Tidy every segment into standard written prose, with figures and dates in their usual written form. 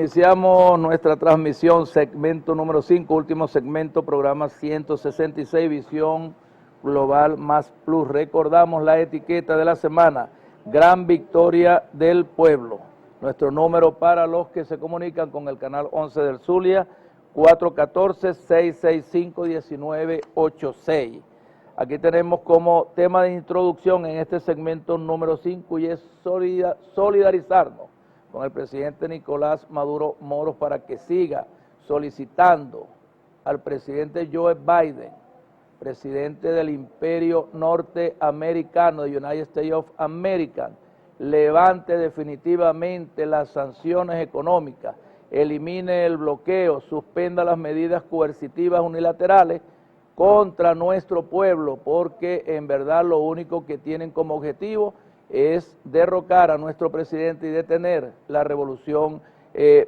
Iniciamos nuestra transmisión, segmento número 5, último segmento, programa 166, Visión Global Más Plus. Recordamos la etiqueta de la semana, Gran Victoria del Pueblo. Nuestro número para los que se comunican con el canal 11 del Zulia, 414-665-1986. Aquí tenemos como tema de introducción en este segmento número 5 y es solidarizarnos con el presidente Nicolás Maduro Moros para que siga solicitando al presidente Joe Biden, presidente del imperio norteamericano, de United States of America, levante definitivamente las sanciones económicas, elimine el bloqueo, suspenda las medidas coercitivas unilaterales contra nuestro pueblo, porque en verdad lo único que tienen como objetivo es derrocar a nuestro presidente y detener la revolución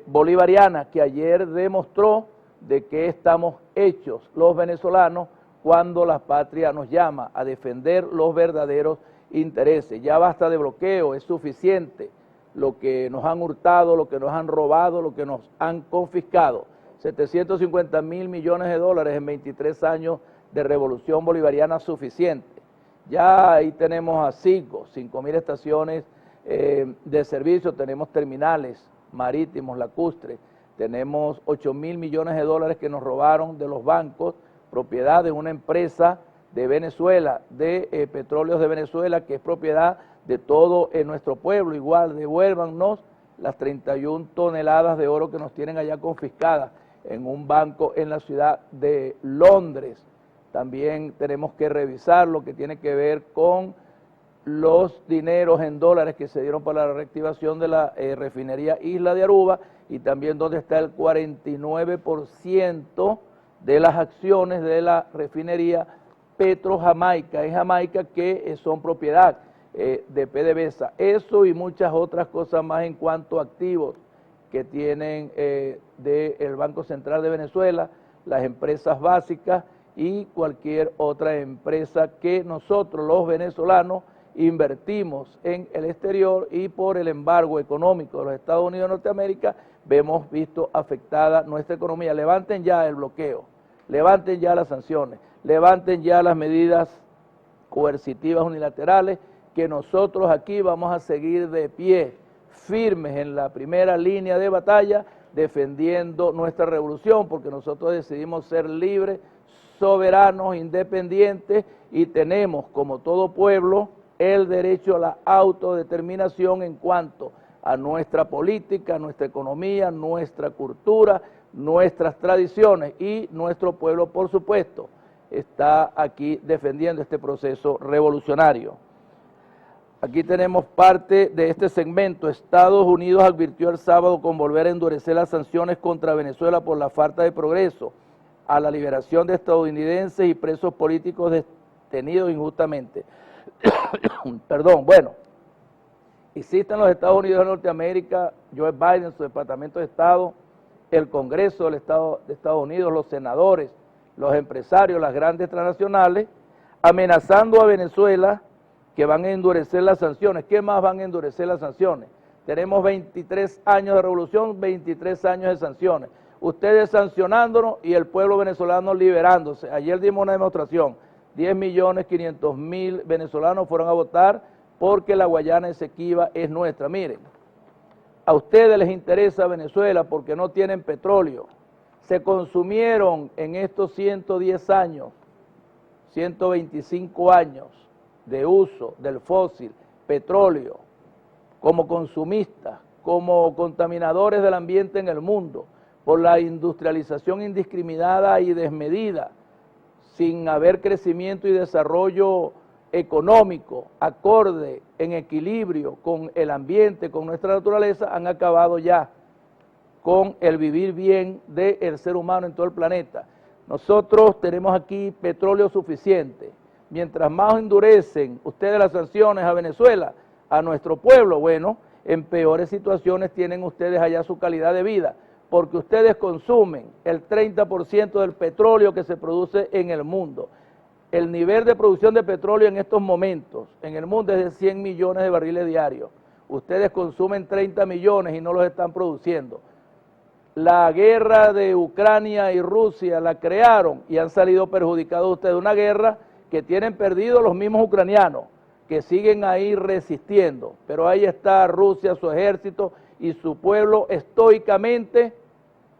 bolivariana que ayer demostró de que estamos hechos los venezolanos cuando la patria nos llama a defender los verdaderos intereses. Ya basta de bloqueo, es suficiente lo que nos han hurtado, lo que nos han robado, lo que nos han confiscado. 750.000 millones de dólares en 23 años de revolución bolivariana suficiente. Ya ahí tenemos a 5.000 estaciones de servicio, tenemos terminales marítimos, lacustres, tenemos 8.000 millones de dólares que nos robaron de los bancos, propiedad de una empresa de Venezuela, de Petróleos de Venezuela, que es propiedad de todo nuestro pueblo. Igual, devuélvannos las 31 toneladas de oro que nos tienen allá confiscadas en un banco en la ciudad de Londres. También tenemos que revisar lo que tiene que ver con los dineros en dólares que se dieron para la reactivación de la refinería Isla de Aruba y también donde está el 49% de las acciones de la refinería Petro Jamaica, en Jamaica, que son propiedad de PDVSA. Eso y muchas otras cosas más en cuanto a activos que tienen del Banco Central de Venezuela, las empresas básicas y cualquier otra empresa que nosotros los venezolanos invertimos en el exterior y por el embargo económico de los Estados Unidos de Norteamérica vemos visto afectada nuestra economía. Levanten ya el bloqueo, levanten ya las sanciones, levanten ya las medidas coercitivas unilaterales, que nosotros aquí vamos a seguir de pie, firmes en la primera línea de batalla, defendiendo nuestra revolución, porque nosotros decidimos ser libres, soberanos, independientes, y tenemos, como todo pueblo, el derecho a la autodeterminación en cuanto a nuestra política, nuestra economía, nuestra cultura, nuestras tradiciones, y nuestro pueblo, por supuesto, está aquí defendiendo este proceso revolucionario. Aquí tenemos parte de este segmento. Estados Unidos advirtió el sábado con volver a endurecer las sanciones contra Venezuela por la falta de progreso a la liberación de estadounidenses y presos políticos detenidos injustamente. Perdón, bueno, existen los Estados Unidos de Norteamérica, Joe Biden, su Departamento de Estado, el Congreso del Estado de Estados Unidos, los senadores, los empresarios, las grandes transnacionales, amenazando a Venezuela que van a endurecer las sanciones. ¿Qué más van a endurecer las sanciones? Tenemos 23 años de revolución, 23 años de sanciones. Ustedes sancionándonos y el pueblo venezolano liberándose. Ayer dimos una demostración, 10.500.000 venezolanos fueron a votar porque la Guayana Esequiba es nuestra. Miren, a ustedes les interesa Venezuela porque no tienen petróleo. Se consumieron en estos 110 años, 125 años de uso del fósil, petróleo, como consumistas, como contaminadores del ambiente en el mundo, por la industrialización indiscriminada y desmedida, sin haber crecimiento y desarrollo económico, acorde, en equilibrio con el ambiente, con nuestra naturaleza, han acabado ya con el vivir bien del ser humano en todo el planeta. Nosotros tenemos aquí petróleo suficiente. Mientras más endurecen ustedes las sanciones a Venezuela, a nuestro pueblo, bueno, en peores situaciones tienen ustedes allá su calidad de vida, porque ustedes consumen el 30% del petróleo que se produce en el mundo. El nivel de producción de petróleo en estos momentos en el mundo es de 100 millones de barriles diarios. Ustedes consumen 30 millones y no los están produciendo. la guerra de Ucrania y Rusia la crearon y han salido perjudicados ustedes. Una guerra que tienen perdido los mismos ucranianos, que siguen ahí resistiendo, pero ahí está Rusia, su ejército y su pueblo estoicamente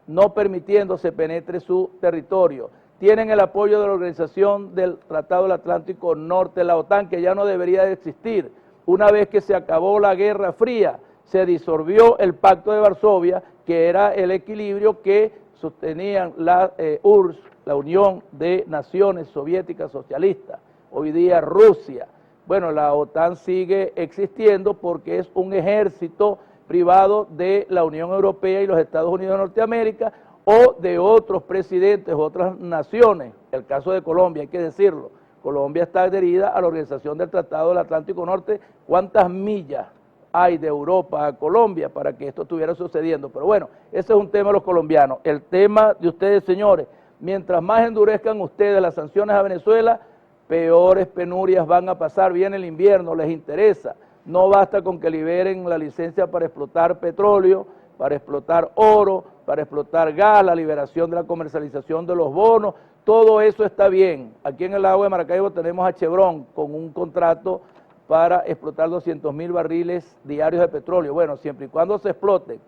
no permitiéndose penetre su territorio. Tienen el apoyo de la Organización del Tratado del Atlántico Norte, la OTAN, que ya no debería de existir. Una vez que se acabó la Guerra Fría, se disolvió el Pacto de Varsovia, que era el equilibrio que sostenían la URSS, la Unión de Naciones Soviéticas Socialistas, hoy día Rusia. Bueno, la OTAN sigue existiendo porque es un ejército privado de la Unión Europea y los Estados Unidos de Norteamérica o de otros presidentes, otras naciones. El caso de Colombia, hay que decirlo. Colombia está adherida a la Organización del Tratado del Atlántico Norte. ¿Cuántas millas hay de Europa a Colombia para que esto estuviera sucediendo? Pero bueno, ese es un tema de los colombianos. El tema de ustedes, señores, mientras más endurezcan ustedes las sanciones a Venezuela, peores penurias van a pasar. Viene el invierno, les interesa. No basta con que liberen la licencia para explotar petróleo, para explotar oro, para explotar gas, la liberación de la comercialización de los bonos. Todo eso está bien. Aquí en el lago de Maracaibo tenemos a Chevron con un contrato para explotar 200.000 barriles diarios de petróleo. Bueno, siempre y cuando se exploten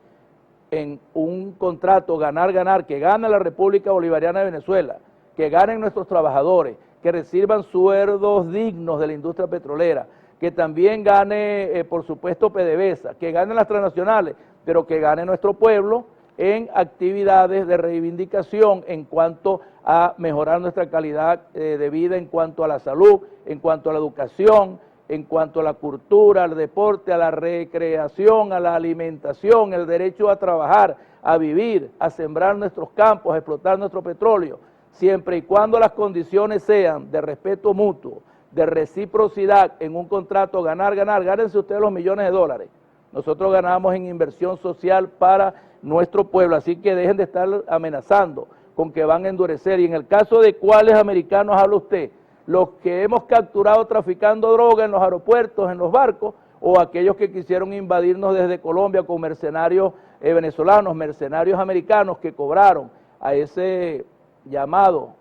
en un contrato ganar-ganar, que gane la República Bolivariana de Venezuela, que ganen nuestros trabajadores, que reciban sueldos dignos de la industria petrolera, que también gane, por supuesto, PDVSA, que ganen las transnacionales, pero que gane nuestro pueblo en actividades de reivindicación en cuanto a mejorar nuestra calidad de vida, en cuanto a la salud, en cuanto a la educación, en cuanto a la cultura, al deporte, a la recreación, a la alimentación, el derecho a trabajar, a vivir, a sembrar nuestros campos, a explotar nuestro petróleo, siempre y cuando las condiciones sean de respeto mutuo, de reciprocidad en un contrato ganar-ganar. Gánense ustedes los millones de dólares. Nosotros ganamos en inversión social para nuestro pueblo, así que dejen de estar amenazando con que van a endurecer. Y en el caso de cuáles americanos habla usted, los que hemos capturado traficando droga en los aeropuertos, en los barcos, o aquellos que quisieron invadirnos desde Colombia con mercenarios venezolanos, mercenarios americanos que cobraron a ese llamado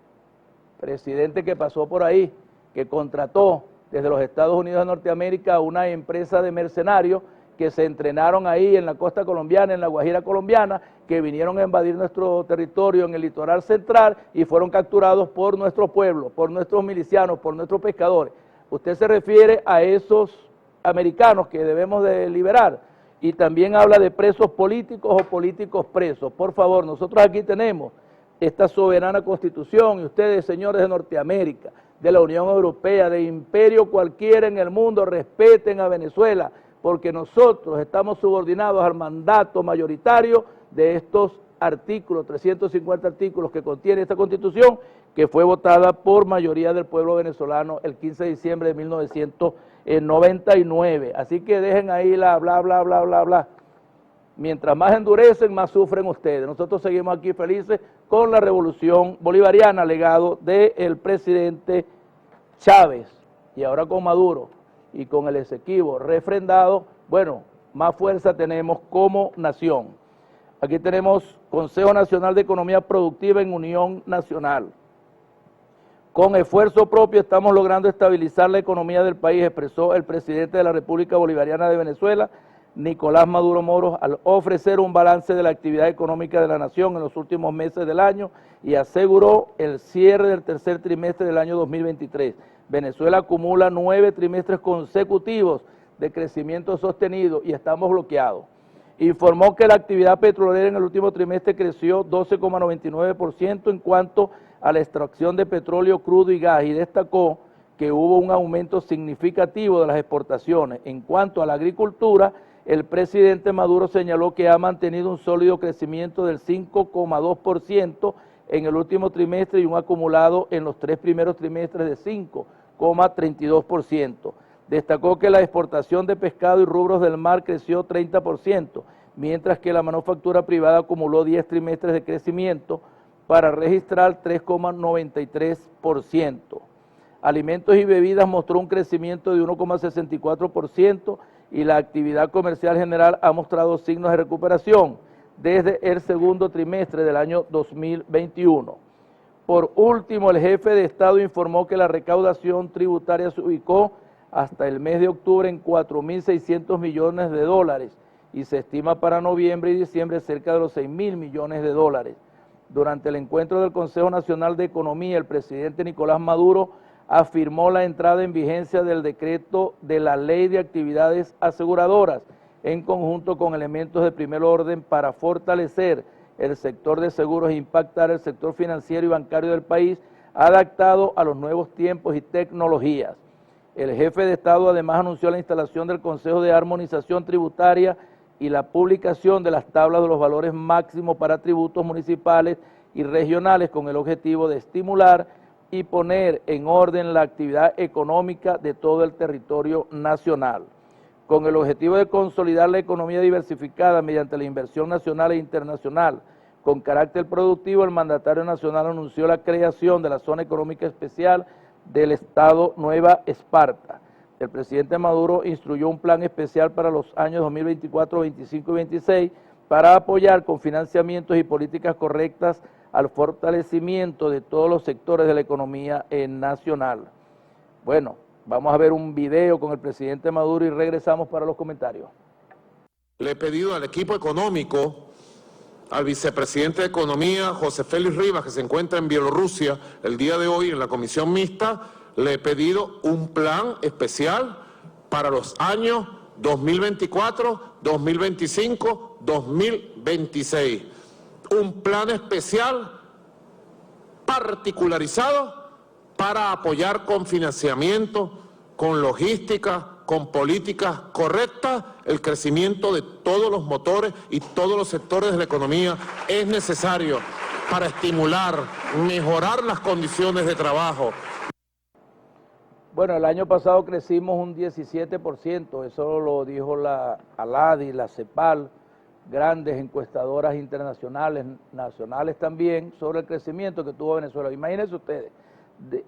presidente que pasó por ahí, que contrató desde los Estados Unidos de Norteamérica a una empresa de mercenarios que se entrenaron ahí en la costa colombiana, en la Guajira colombiana, que vinieron a invadir nuestro territorio en el litoral central y fueron capturados por nuestro pueblo, por nuestros milicianos, por nuestros pescadores. Usted se refiere a esos americanos que debemos de liberar y también habla de presos políticos o políticos presos. Por favor, nosotros aquí tenemos esta soberana constitución y ustedes, señores de Norteamérica, de la Unión Europea, de imperio cualquiera en el mundo, respeten a Venezuela, porque nosotros estamos subordinados al mandato mayoritario de estos artículos, 350 artículos que contiene esta Constitución, que fue votada por mayoría del pueblo venezolano el 15 de diciembre de 1999. Así que dejen ahí la bla, bla, bla, bla, bla. Mientras más endurecen, más sufren ustedes. Nosotros seguimos aquí felices con la revolución bolivariana, legado del presidente Chávez, y ahora con Maduro y con el Esequibo refrendado. Bueno, más fuerza tenemos como nación. Aquí tenemos Consejo Nacional de Economía Productiva en Unión Nacional. Con esfuerzo propio estamos logrando estabilizar la economía del país, expresó el presidente de la República Bolivariana de Venezuela, Nicolás Maduro Moros, al ofrecer un balance de la actividad económica de la nación en los últimos meses del año y aseguró el cierre del tercer trimestre del año 2023. Venezuela acumula 9 trimestres consecutivos de crecimiento sostenido y estamos bloqueados. Informó que la actividad petrolera en el último trimestre creció 12,99% en cuanto a la extracción de petróleo crudo y gas y destacó que hubo un aumento significativo de las exportaciones. En cuanto a la agricultura, el presidente Maduro señaló que ha mantenido un sólido crecimiento del 5,2% en el último trimestre y un acumulado en los 3 primeros trimestres de 5,32%. Destacó que la exportación de pescado y rubros del mar creció 30%, mientras que la manufactura privada acumuló 10 trimestres de crecimiento para registrar 3,93%. Alimentos y bebidas mostró un crecimiento de 1,64% y la actividad comercial general ha mostrado signos de recuperación. desde el segundo trimestre del año 2021. Por último, el jefe de Estado informó que la recaudación tributaria se ubicó hasta el mes de octubre en 4.600 millones de dólares y se estima para noviembre y diciembre cerca de los 6.000 millones de dólares. Durante el encuentro del Consejo Nacional de Economía, el presidente Nicolás Maduro afirmó la entrada en vigencia del decreto de la Ley de Actividades Aseguradoras, en conjunto con elementos de primer orden para fortalecer el sector de seguros e impactar el sector financiero y bancario del país, adaptado a los nuevos tiempos y tecnologías. El jefe de Estado además anunció la instalación del Consejo de Armonización Tributaria y la publicación de las tablas de los valores máximos para tributos municipales y regionales con el objetivo de estimular y poner en orden la actividad económica de todo el territorio nacional. Con el objetivo de consolidar la economía diversificada mediante la inversión nacional e internacional con carácter productivo, el mandatario nacional anunció la creación de la Zona Económica Especial del Estado Nueva Esparta. El presidente Maduro instruyó un plan especial para los años 2024, 25 y 26 para apoyar con financiamientos y políticas correctas al fortalecimiento de todos los sectores de la economía nacional. Bueno, vamos a ver un video con el presidente Maduro y regresamos para los comentarios. Le he pedido al equipo económico, al vicepresidente de Economía, José Félix Rivas, que se encuentra en Bielorrusia el día de hoy en la comisión mixta, le he pedido un plan especial para los años 2024, 2025, 2026. Un plan especial particularizado para apoyar con financiamiento, con logística, con políticas correctas, el crecimiento de todos los motores y todos los sectores de la economía es necesario para estimular, mejorar las condiciones de trabajo. Bueno, el año pasado crecimos un 17%, eso lo dijo la ALADI, la CEPAL, grandes encuestadoras internacionales, nacionales también, sobre el crecimiento que tuvo Venezuela. Imagínense ustedes,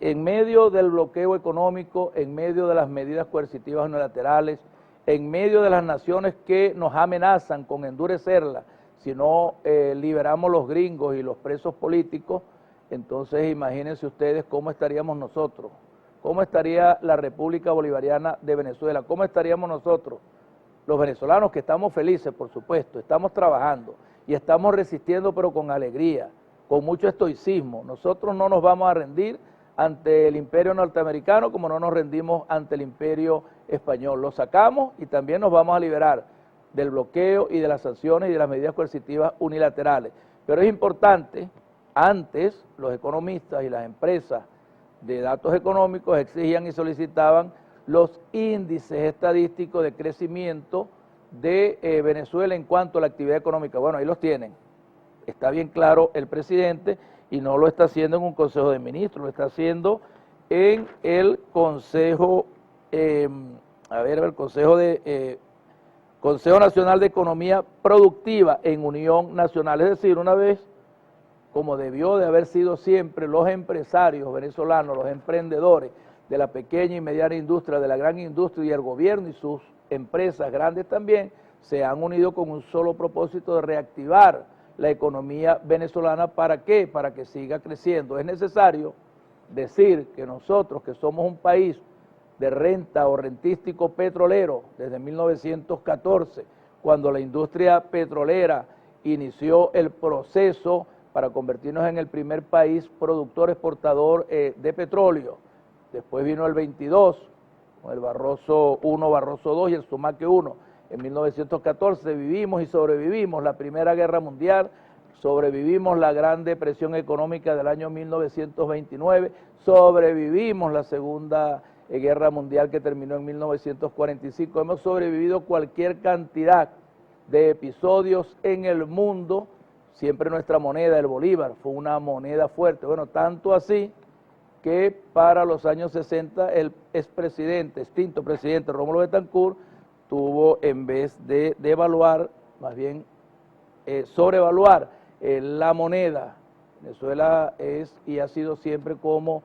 en medio del bloqueo económico, en medio de las medidas coercitivas unilaterales, en medio de las naciones que nos amenazan con endurecerla, si no liberamos los gringos y los presos políticos, entonces imagínense ustedes cómo estaríamos nosotros, cómo estaría la República Bolivariana de Venezuela, cómo estaríamos nosotros, los venezolanos, que estamos felices, por supuesto, estamos trabajando y estamos resistiendo, pero con alegría, con mucho estoicismo. Nosotros no nos vamos a rendir ante el imperio norteamericano como no nos rendimos ante el imperio español. Lo sacamos y también nos vamos a liberar del bloqueo y de las sanciones y de las medidas coercitivas unilaterales. Pero es importante, antes los economistas y las empresas de datos económicos exigían y solicitaban los índices estadísticos de crecimiento de Venezuela en cuanto a la actividad económica. Bueno, ahí los tienen. Está bien claro el presidente y no lo está haciendo en un consejo de ministros, lo está haciendo en el Consejo, Consejo Nacional de Economía Productiva en Unión Nacional, es decir, una vez, como debió de haber sido siempre, los empresarios venezolanos, los emprendedores de la pequeña y mediana industria, de la gran industria y el gobierno y sus empresas grandes también, se han unido con un solo propósito de reactivar la economía venezolana. ¿Para qué? Para que siga creciendo. Es necesario decir que nosotros, que somos un país de renta o rentístico petrolero desde 1914, cuando la industria petrolera inició el proceso para convertirnos en el primer país productor exportador de petróleo. Después vino el 22, con el Barroso 1, Barroso 2 y el Sumaque 1. En 1914 vivimos y sobrevivimos la Primera Guerra Mundial, sobrevivimos la Gran Depresión Económica del año 1929, sobrevivimos la Segunda Guerra Mundial que terminó en 1945, hemos sobrevivido cualquier cantidad de episodios en el mundo. Siempre nuestra moneda, el bolívar, fue una moneda fuerte. Bueno, tanto así que para los años 60 el extinto presidente Rómulo Betancourt tuvo, en vez de devaluar, más bien sobrevaluar la moneda. Venezuela es y ha sido siempre como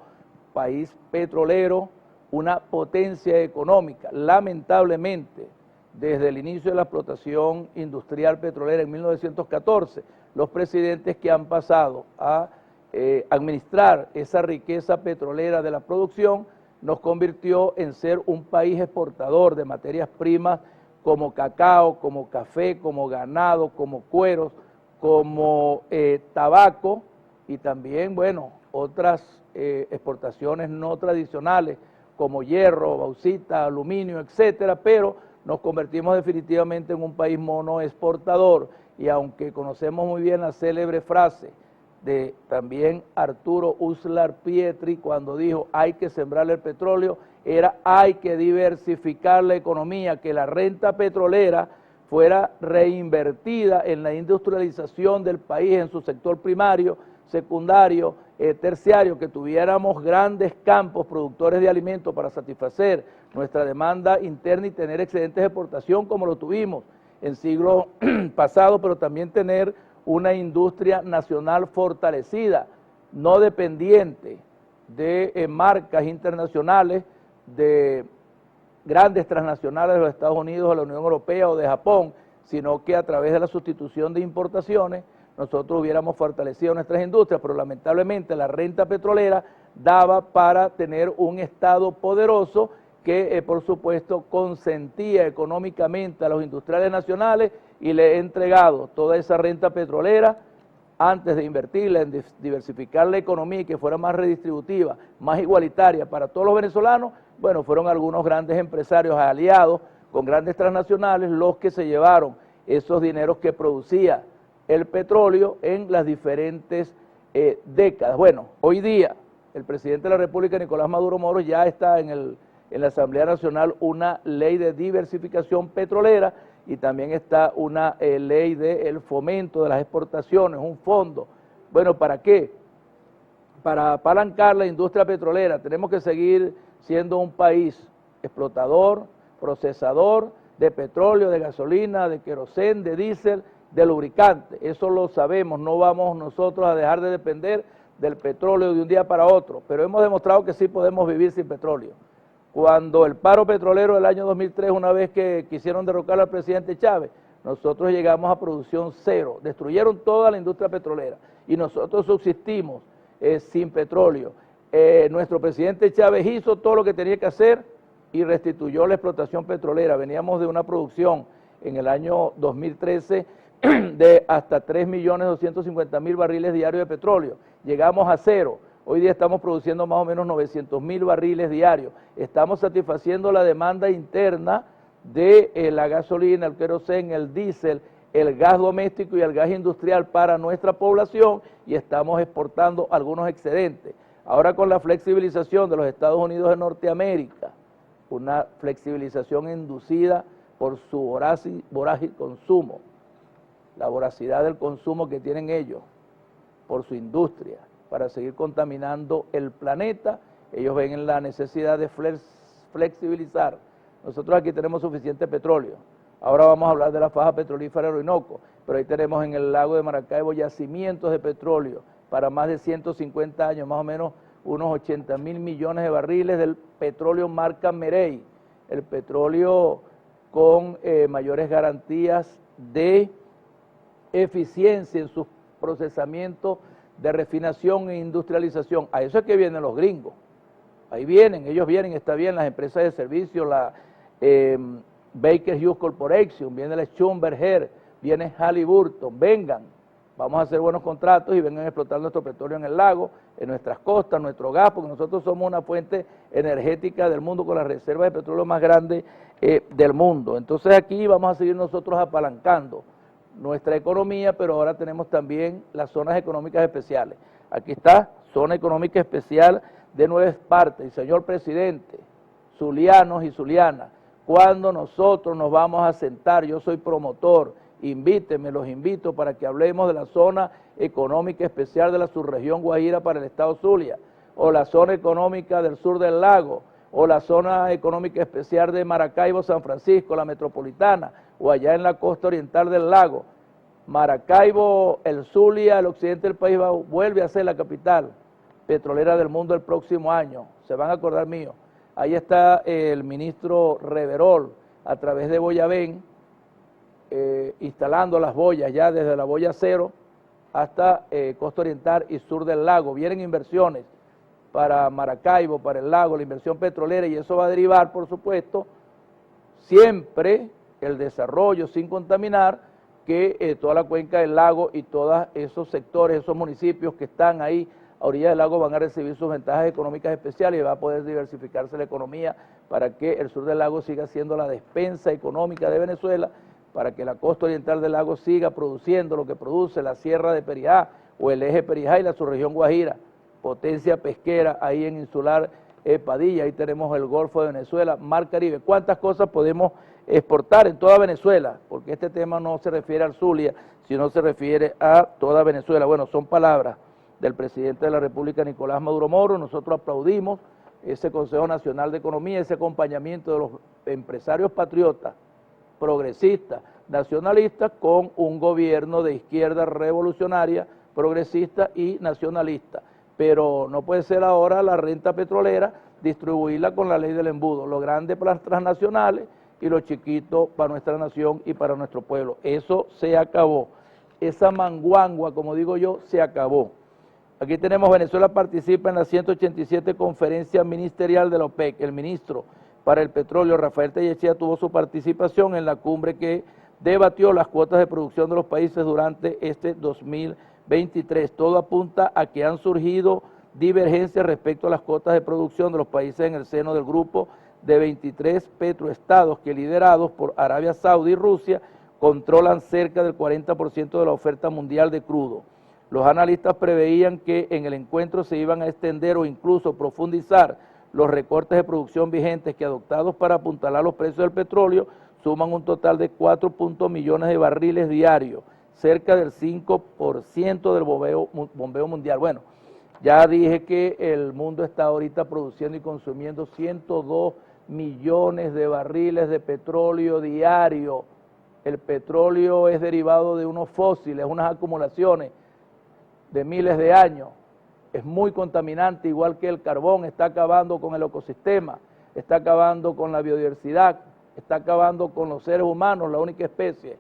país petrolero una potencia económica. Lamentablemente, desde el inicio de la explotación industrial petrolera en 1914, los presidentes que han pasado a administrar esa riqueza petrolera de la producción nos convirtió en ser un país exportador de materias primas como cacao, como café, como ganado, como cueros, como tabaco y también, bueno, otras exportaciones no tradicionales como hierro, bauxita, aluminio, etcétera, pero nos convertimos definitivamente en un país monoexportador y aunque conocemos muy bien la célebre frase de también Arturo Uslar Pietri cuando dijo hay que sembrar el petróleo, era hay que diversificar la economía, que la renta petrolera fuera reinvertida en la industrialización del país, en su sector primario, secundario, terciario, que tuviéramos grandes campos productores de alimentos para satisfacer nuestra demanda interna y tener excedentes de exportación como lo tuvimos en siglo pasado, pero también tener una industria nacional fortalecida, no dependiente de marcas internacionales, de grandes transnacionales de los Estados Unidos, de la Unión Europea o de Japón, sino que a través de la sustitución de importaciones nosotros hubiéramos fortalecido nuestras industrias, pero lamentablemente la renta petrolera daba para tener un Estado poderoso que por supuesto consentía económicamente a los industriales nacionales y le he entregado toda esa renta petrolera antes de invertirla en diversificar la economía y que fuera más redistributiva, más igualitaria para todos los venezolanos. Bueno, fueron algunos grandes empresarios aliados con grandes transnacionales los que se llevaron esos dineros que producía el petróleo en las diferentes décadas. Bueno, hoy día el presidente de la República, Nicolás Maduro Moros, ya está en la Asamblea Nacional una ley de diversificación petrolera y también está una ley del fomento de las exportaciones, un fondo. Bueno, ¿para qué? Para apalancar la industria petrolera. Tenemos que seguir siendo un país explotador, procesador de petróleo, de gasolina, de querosén, de diésel, de lubricante. Eso lo sabemos, no vamos nosotros a dejar de depender del petróleo de un día para otro, pero hemos demostrado que sí podemos vivir sin petróleo. Cuando el paro petrolero del año 2003, una vez que quisieron derrocar al presidente Chávez, nosotros llegamos a producción cero, destruyeron toda la industria petrolera y nosotros subsistimos sin petróleo. Nuestro presidente Chávez hizo todo lo que tenía que hacer y restituyó la explotación petrolera. Veníamos de una producción en el año 2013 de hasta 3.250.000 barriles diarios de petróleo. Llegamos a cero. Hoy día estamos produciendo más o menos 900.000 barriles diarios. Estamos satisfaciendo la demanda interna de la gasolina, el querosén, el diésel, el gas doméstico y el gas industrial para nuestra población y estamos exportando algunos excedentes. Ahora con la flexibilización de los Estados Unidos de Norteamérica, una flexibilización inducida por su voraz consumo, la voracidad del consumo que tienen ellos, por su industria, para seguir contaminando el planeta, ellos ven en la necesidad de flexibilizar. Nosotros aquí tenemos suficiente petróleo. Ahora vamos a hablar de la faja petrolífera Orinoco, pero ahí tenemos en el lago de Maracaibo yacimientos de petróleo para más de 150 años, más o menos unos 80.000 millones de barriles del petróleo marca Merey, el petróleo con mayores garantías de eficiencia en sus procesamientos de refinación e industrialización. A eso es que vienen los gringos. Ahí vienen, ellos vienen, está bien, las empresas de servicio, la Baker Hughes Corporation, viene la Schlumberger, viene Halliburton, vengan, vamos a hacer buenos contratos y vengan a explotar nuestro petróleo en el lago, en nuestras costas, nuestro gas, porque nosotros somos una fuente energética del mundo con las reservas de petróleo más grandes del mundo. Entonces aquí vamos a seguir nosotros apalancando nuestra economía, pero ahora tenemos también las zonas económicas especiales. Aquí está, zona económica especial de Nueva Esparta. Y señor presidente, zulianos y zulianas, cuando nosotros nos vamos a sentar, yo soy promotor, invíteme, los invito para que hablemos de la zona económica especial de la subregión Guajira para el estado Zulia, o la zona económica del sur del lago, o la zona económica especial de Maracaibo, San Francisco, la metropolitana, o allá en la costa oriental del lago. Maracaibo, el Zulia, el occidente del país vuelve a ser la capital petrolera del mundo el próximo año, se van a acordar mío. Ahí está el ministro Reverol, a través de Boyavén, instalando las boyas ya desde la boya 0 hasta costa oriental y sur del lago. Vienen inversiones para Maracaibo, para el lago, la inversión petrolera, y eso va a derivar, por supuesto, siempre el desarrollo sin contaminar, que toda la cuenca del lago y todos esos sectores, esos municipios que están ahí a orilla del lago van a recibir sus ventajas económicas especiales y va a poder diversificarse la economía para que el sur del lago siga siendo la despensa económica de Venezuela, para que la costa oriental del lago siga produciendo lo que produce la sierra de Perijá o el eje Perijá y la subregión Guajira, potencia pesquera ahí en Insular Padilla, ahí tenemos el Golfo de Venezuela, Mar Caribe. ¿Cuántas cosas podemos exportar en toda Venezuela? Porque este tema no se refiere al Zulia, sino se refiere a toda Venezuela. Bueno, son palabras del presidente de la República, Nicolás Maduro Moro. Nosotros aplaudimos ese Consejo Nacional de Economía, ese acompañamiento de los empresarios patriotas, progresistas, nacionalistas, con un gobierno de izquierda revolucionaria, progresista y nacionalista. Pero no puede ser ahora la renta petrolera distribuirla con la ley del embudo, lo grande para las transnacionales y lo chiquito para nuestra nación y para nuestro pueblo. Eso se acabó, esa manguangua, como digo yo, se acabó. Aquí tenemos: Venezuela participa en la 187 conferencia ministerial de la OPEC. El ministro para el petróleo, Rafael Tellechea, tuvo su participación en la cumbre que debatió las cuotas de producción de los países durante este 2023. Todo apunta a que han surgido divergencias respecto a las cuotas de producción de los países en el seno del grupo de 23 petroestados que, liderados por Arabia Saudí y Rusia, controlan cerca del 40% de la oferta mundial de crudo. Los analistas preveían que en el encuentro se iban a extender o incluso profundizar los recortes de producción vigentes que, adoptados para apuntalar los precios del petróleo, suman un total de 4 millones de barriles diarios, cerca del 5% del bombeo mundial. Bueno, ya dije que el mundo está ahorita produciendo y consumiendo 102 millones de barriles de petróleo diario. El petróleo es derivado de unos fósiles, unas acumulaciones de miles de años. Es muy contaminante, igual que el carbón. Está acabando con el ecosistema, está acabando con la biodiversidad, está acabando con los seres humanos, la única especie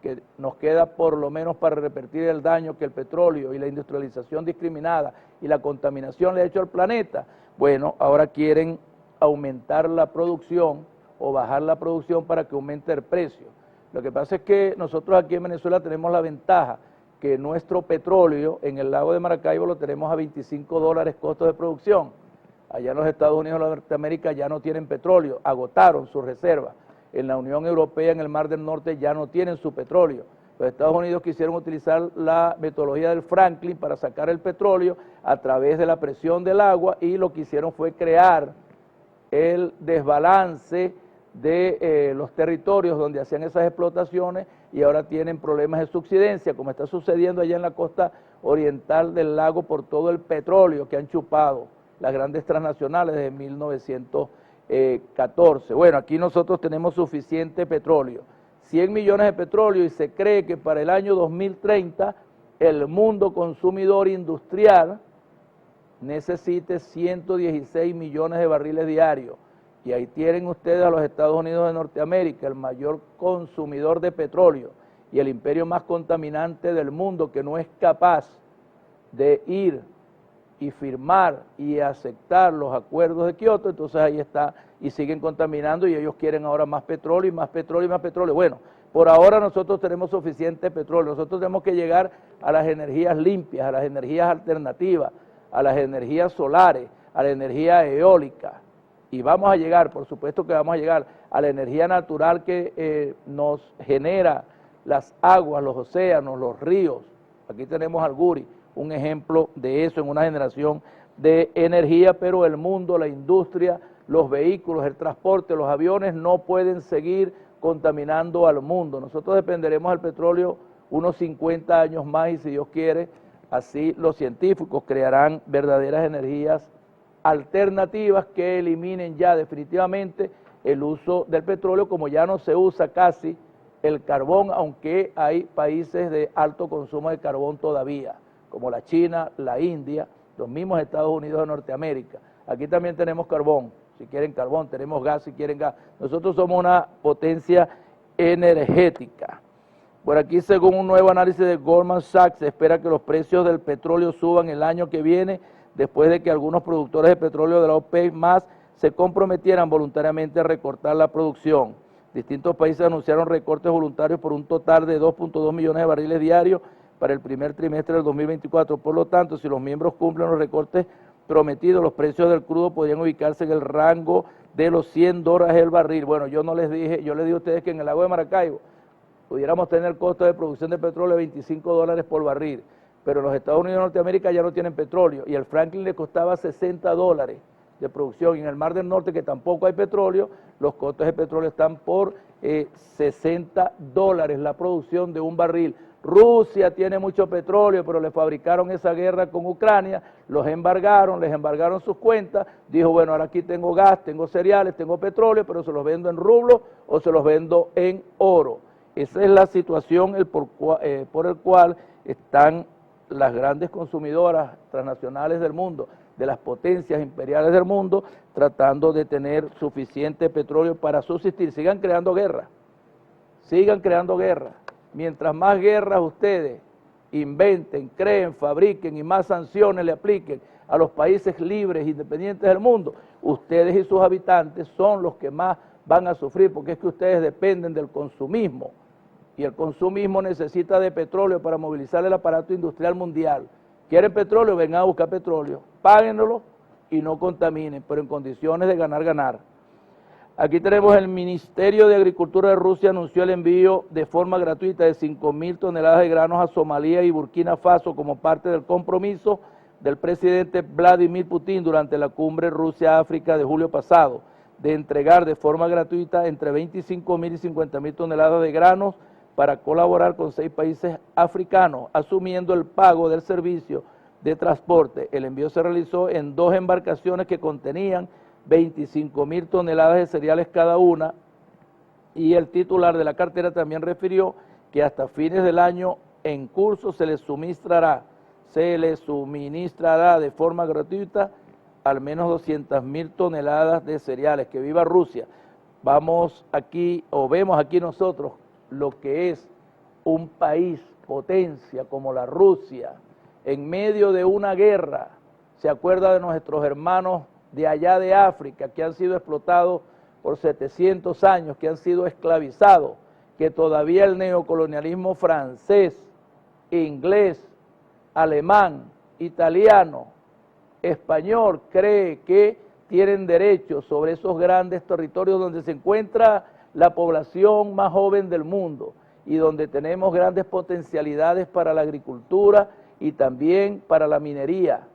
que nos queda por lo menos para revertir el daño que el petróleo y la industrialización discriminada y la contaminación le ha hecho al planeta. Bueno, ahora quieren aumentar la producción o bajar la producción para que aumente el precio. Lo que pasa es que nosotros aquí en Venezuela tenemos la ventaja que nuestro petróleo en el lago de Maracaibo lo tenemos a $25 costo de producción. Allá en los Estados Unidos de Norteamérica ya no tienen petróleo, agotaron sus reservas. En la Unión Europea, en el Mar del Norte, ya no tienen su petróleo. Los Estados Unidos quisieron utilizar la metodología del Franklin para sacar el petróleo a través de la presión del agua, y lo que hicieron fue crear el desbalance de los territorios donde hacían esas explotaciones, y ahora tienen problemas de subsidencia, como está sucediendo allá en la costa oriental del lago por todo el petróleo que han chupado las grandes transnacionales desde 1914. Bueno, aquí nosotros tenemos suficiente petróleo, 100 millones de petróleo, y se cree que para el año 2030 el mundo consumidor industrial necesite 116 millones de barriles diarios. Y ahí tienen ustedes a los Estados Unidos de Norteamérica, el mayor consumidor de petróleo y el imperio más contaminante del mundo, que no es capaz de ir y firmar y aceptar los acuerdos de Kioto. Entonces ahí está, y siguen contaminando, y ellos quieren ahora más petróleo y más petróleo y más petróleo. Bueno, por ahora nosotros tenemos suficiente petróleo. Nosotros tenemos que llegar a las energías limpias, a las energías alternativas, a las energías solares, a la energía eólica. Y vamos a llegar, por supuesto que vamos a llegar a la energía natural que nos genera las aguas, los océanos, los ríos. Aquí tenemos al Guri, un ejemplo de eso en una generación de energía, pero el mundo, la industria, los vehículos, el transporte, los aviones no pueden seguir contaminando al mundo. Nosotros dependeremos del petróleo unos 50 años más, y si Dios quiere, así los científicos crearán verdaderas energías alternativas que eliminen ya definitivamente el uso del petróleo, como ya no se usa casi el carbón, aunque hay países de alto consumo de carbón todavía, como la China, la India, los mismos Estados Unidos de Norteamérica. Aquí también tenemos carbón, si quieren carbón, tenemos gas si quieren gas. Nosotros somos una potencia energética. Por aquí, según un nuevo análisis de Goldman Sachs, se espera que los precios del petróleo suban el año que viene, después de que algunos productores de petróleo de la OPEC más se comprometieran voluntariamente a recortar la producción. Distintos países anunciaron recortes voluntarios por un total de 2.2 millones de barriles diarios para el primer trimestre del 2024. Por lo tanto, si los miembros cumplen los recortes prometidos, los precios del crudo podrían ubicarse en el rango de los $100 el barril. Bueno, yo no les dije, yo les dije a ustedes que en el lago de Maracaibo pudiéramos tener costo de producción de petróleo de $25 por barril, pero en los Estados Unidos de Norteamérica ya no tienen petróleo y el Franklin le costaba $60 de producción, y en el Mar del Norte, que tampoco hay petróleo, los costos de petróleo están por $60 la producción de un barril. Rusia tiene mucho petróleo, pero le fabricaron esa guerra con Ucrania, los embargaron, les embargaron sus cuentas, dijo, bueno, ahora aquí tengo gas, tengo cereales, tengo petróleo, pero se los vendo en rublos o se los vendo en oro. Esa es la situación por el cual están las grandes consumidoras transnacionales del mundo, de las potencias imperiales del mundo, tratando de tener suficiente petróleo para subsistir. Sigan creando guerra, sigan creando guerra. Mientras más guerras ustedes inventen, creen, fabriquen y más sanciones le apliquen a los países libres e independientes del mundo, ustedes y sus habitantes son los que más van a sufrir, porque es que ustedes dependen del consumismo, y el consumismo necesita de petróleo para movilizar el aparato industrial mundial. ¿Quieren petróleo? Vengan a buscar petróleo, páguenlo y no contaminen, pero en condiciones de ganar. Aquí tenemos el Ministerio de Agricultura de Rusia anunció el envío de forma gratuita de 5.000 toneladas de granos a Somalia y Burkina Faso como parte del compromiso del presidente Vladimir Putin durante la cumbre Rusia-África de julio pasado, de entregar de forma gratuita entre 25.000 y 50.000 toneladas de granos para colaborar con 6 países africanos, asumiendo el pago del servicio de transporte. El envío se realizó en 2 embarcaciones que contenían 25.000 toneladas de cereales cada una, y el titular de la cartera también refirió que hasta fines del año en curso se les suministrará de forma gratuita al menos 200.000 toneladas de cereales. ¡Que viva Rusia! Vamos aquí, o vemos aquí nosotros, lo que es un país potencia como la Rusia, en medio de una guerra. Se acuerda de nuestros hermanos de allá de África, que han sido explotados por 700 años, que han sido esclavizados, que todavía el neocolonialismo francés, inglés, alemán, italiano, español, cree que tienen derechos sobre esos grandes territorios donde se encuentra la población más joven del mundo y donde tenemos grandes potencialidades para la agricultura y también para la minería.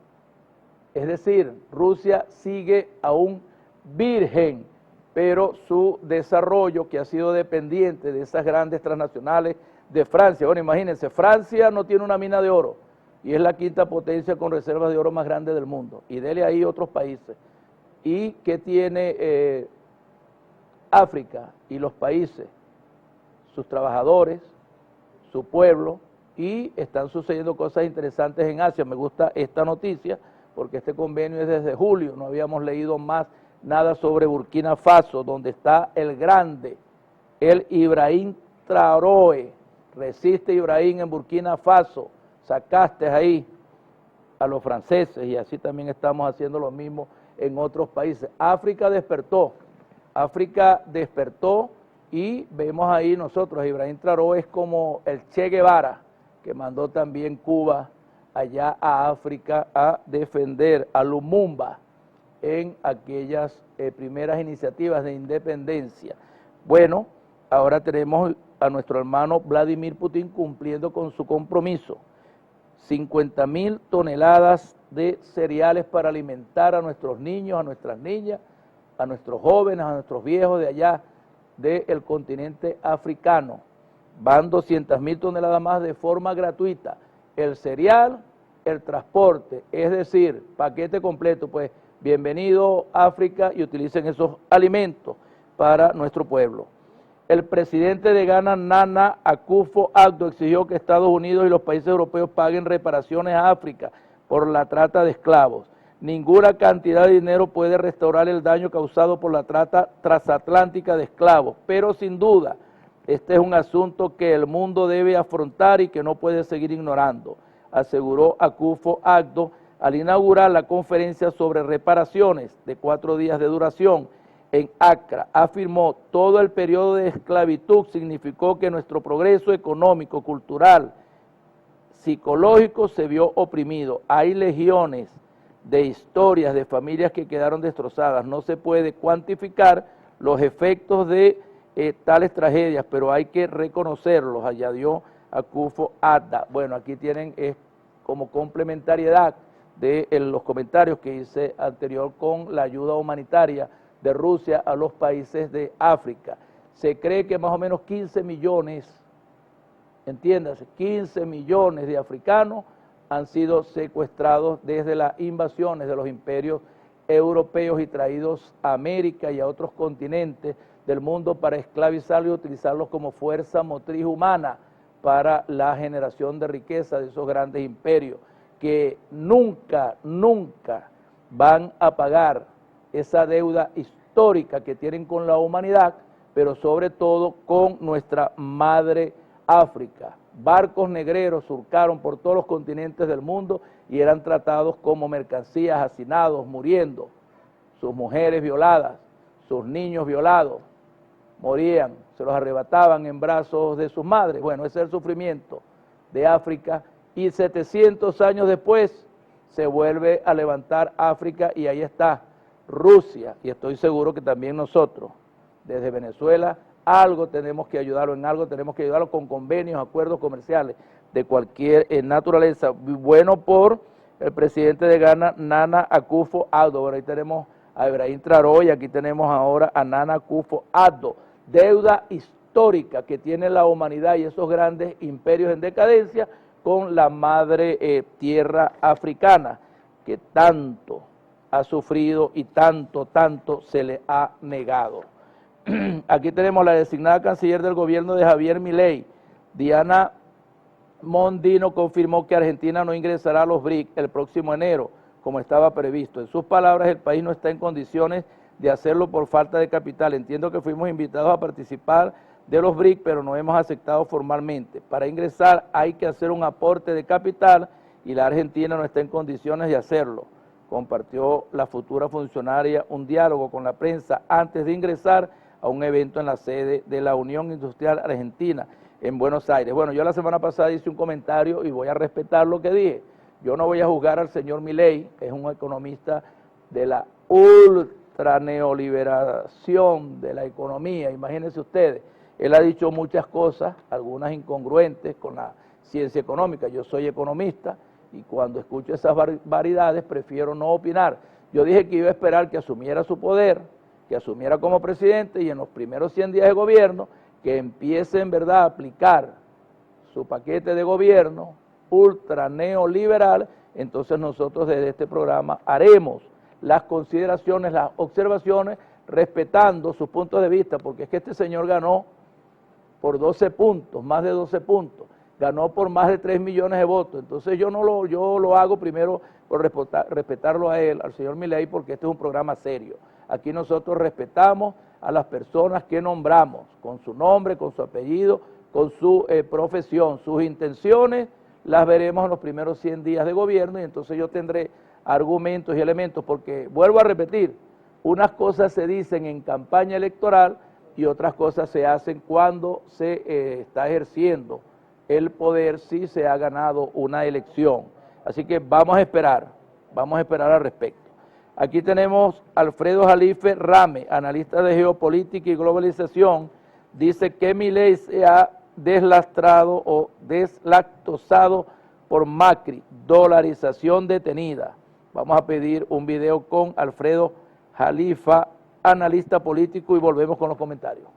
Es decir, Rusia sigue aún virgen, pero su desarrollo, que ha sido dependiente de esas grandes transnacionales de Francia. Bueno, imagínense, Francia no tiene una mina de oro y es la 5ª potencia con reservas de oro más grande del mundo, y dele ahí otros países. ¿Y qué tiene África y los países? Sus trabajadores, su pueblo, y están sucediendo cosas interesantes en Asia. Me gusta esta noticia porque este convenio es desde julio, no habíamos leído más nada sobre Burkina Faso, donde está el grande, el Ibrahim Traoré. Resiste Ibrahim en Burkina Faso, sacaste ahí a los franceses, y así también estamos haciendo lo mismo en otros países. África despertó y vemos ahí nosotros, Ibrahim Traoré es como el Che Guevara, que mandó también Cuba allá a África a defender a Lumumba en aquellas primeras iniciativas de independencia. Bueno, ahora tenemos a nuestro hermano Vladimir Putin cumpliendo con su compromiso. 50.000 toneladas de cereales para alimentar a nuestros niños, a nuestras niñas, a nuestros jóvenes, a nuestros viejos de allá del continente africano. Van 200.000 toneladas más de forma gratuita. El cereal, el transporte, es decir, paquete completo. Pues bienvenido África y utilicen esos alimentos para nuestro pueblo. El presidente de Ghana, Nana Akufo-Addo, exigió que Estados Unidos y los países europeos paguen reparaciones a África por la trata de esclavos. Ninguna cantidad de dinero puede restaurar el daño causado por la trata transatlántica de esclavos, pero sin duda, este es un asunto que el mundo debe afrontar y que no puede seguir ignorando, aseguró Akufo-Addo al inaugurar la conferencia sobre reparaciones de 4 días de duración en Accra. Afirmó, todo el periodo de esclavitud significó que nuestro progreso económico, cultural, psicológico se vio oprimido. Hay legiones de historias de familias que quedaron destrozadas. No se puede cuantificar los efectos de tales tragedias, pero hay que reconocerlos, añadió Akufo-Addo. Bueno, aquí tienen como complementariedad de los comentarios que hice anterior con la ayuda humanitaria de Rusia a los países de África. Se cree que más o menos 15 millones, entiéndase, 15 millones de africanos han sido secuestrados desde las invasiones de los imperios europeos y traídos a América y a otros continentes del mundo para esclavizarlos y utilizarlos como fuerza motriz humana para la generación de riqueza de esos grandes imperios que nunca van a pagar esa deuda histórica que tienen con la humanidad, pero sobre todo con nuestra madre África. Barcos negreros surcaron por todos los continentes del mundo y eran tratados como mercancías, hacinados, muriendo, sus mujeres violadas, sus niños violados, morían, se los arrebataban en brazos de sus madres. Bueno, ese es el sufrimiento de África y 700 años después se vuelve a levantar África y ahí está Rusia, y estoy seguro que también nosotros, desde Venezuela, algo tenemos que ayudarlo, en algo tenemos que ayudarlo con convenios, acuerdos comerciales de cualquier naturaleza. Bueno por el presidente de Ghana, Nana Akufo-Addo. Bueno, ahí tenemos a Ibrahim Traoré y aquí tenemos ahora a Nana Akufo-Addo. Deuda histórica que tiene la humanidad y esos grandes imperios en decadencia con la madre tierra africana, que tanto ha sufrido y tanto se le ha negado. Aquí tenemos la designada canciller del gobierno de Javier Milei, Diana Mondino, confirmó que Argentina no ingresará a los BRIC el próximo enero, como estaba previsto. En sus palabras, el país no está en condiciones de hacerlo por falta de capital. Entiendo que fuimos invitados a participar de los BRIC, pero no hemos aceptado formalmente. Para ingresar hay que hacer un aporte de capital y la Argentina no está en condiciones de hacerlo. Compartió la futura funcionaria un diálogo con la prensa antes de ingresar a un evento en la sede de la Unión Industrial Argentina en Buenos Aires. Bueno, yo la semana pasada hice un comentario y voy a respetar lo que dije. Yo no voy a juzgar al señor Milei, que es un economista de la ultra neoliberación de la economía, imagínense ustedes. Él ha dicho muchas cosas, algunas incongruentes con la ciencia económica. Yo soy economista y cuando escucho esas barbaridades prefiero no opinar. Yo dije que iba a esperar que asumiera su poder, que asumiera como presidente y en los primeros 100 días de gobierno que empiece en verdad a aplicar su paquete de gobierno ultra neoliberal. Entonces nosotros desde este programa haremos las consideraciones, las observaciones, respetando sus puntos de vista, porque es que este señor ganó por 12 puntos, más de 12 puntos, ganó por más de 3 millones de votos. Entonces yo lo hago primero por respetarlo a él, al señor Milei, porque este es un programa serio. Aquí nosotros respetamos a las personas que nombramos, con su nombre, con su apellido, con su profesión. Sus intenciones las veremos en los primeros 100 días de gobierno y entonces yo tendré argumentos y elementos, porque vuelvo a repetir, unas cosas se dicen en campaña electoral y otras cosas se hacen cuando se está ejerciendo el poder, si se ha ganado una elección. Así que vamos a esperar al respecto. Aquí tenemos Alfredo Jalife Rame, analista de geopolítica y globalización, dice que Milei se ha deslastrado o deslactosado por Macri, dolarización detenida. Vamos a pedir un video con Alfredo Jalife, analista político, y volvemos con los comentarios.